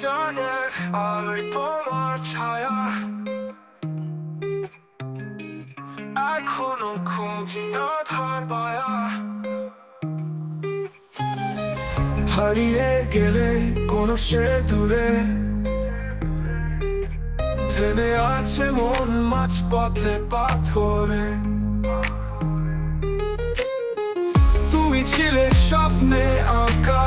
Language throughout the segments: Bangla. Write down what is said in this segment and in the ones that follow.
চাঁদের আলোয় তোমার ছায়া এখনো খুঁজি আধার পায়া। হারিয়ে গেলে কোন সে দূরে থেমে আছে মন মাঝপথে পাথরে। তুমি ছিলে স্বপ্নে আঁকা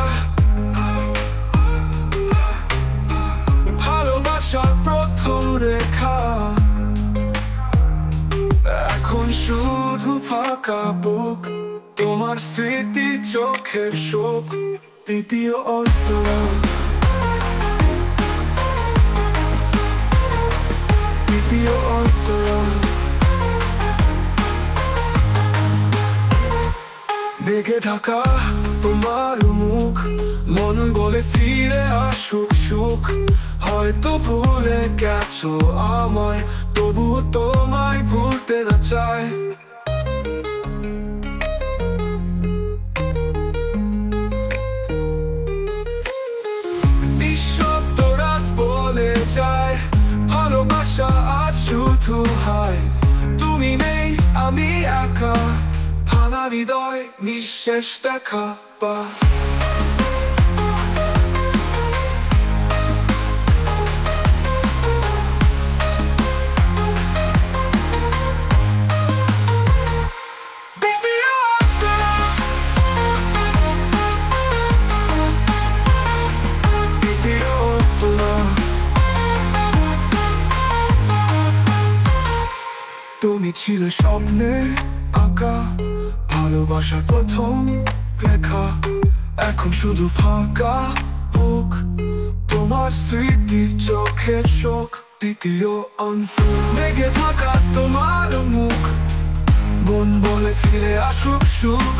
ভালোবাসার প্রথম রেখা, এখন শুধু ফাঁকা বুক, তোমার স্মৃতি চোখের শোক দ্বিতীয় অন্তরাল। দ্বিতীয় অন্তরাল। মেঘে ঢাকা তোমার মুখ, মন বলে ফিরে আসুক সুখ। হয়তো ভুলে গেছো আমায়, তবু তোমায় ভুলতে না চাই। নিঃশব্দ রাত বলে যায়, ভালোবাসা আজ শুধু হায়। তুমি নেই আমি একা, ভাঙা হৃদয় নিঃশেষ দেখা পা। তুমি ছিলে স্বপ্নে আঁকা ভালোবাসার প্রথম রেখা, এখন শুধু ফাঁকা বুক, তোমার স্মৃতি চোখের শোক দ্বিতীয় অন্তর। মেঘে থাকা তোমার মুখ, মন বলে ফিরে আসুক সুখ।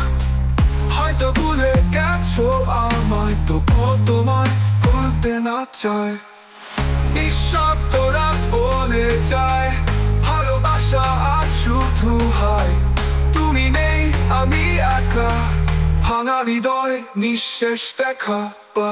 হয়তো ভুলে গেছো আমায়, তবুও তোমায় ভুলতে না চায়। নিঃশব্দ রাত বলে যায়, ভালোবাসা আজ শুধু হায়। তুমি নেই আমি একা, ভাঙা হৃদয় নিঃশেষ দেখা পা।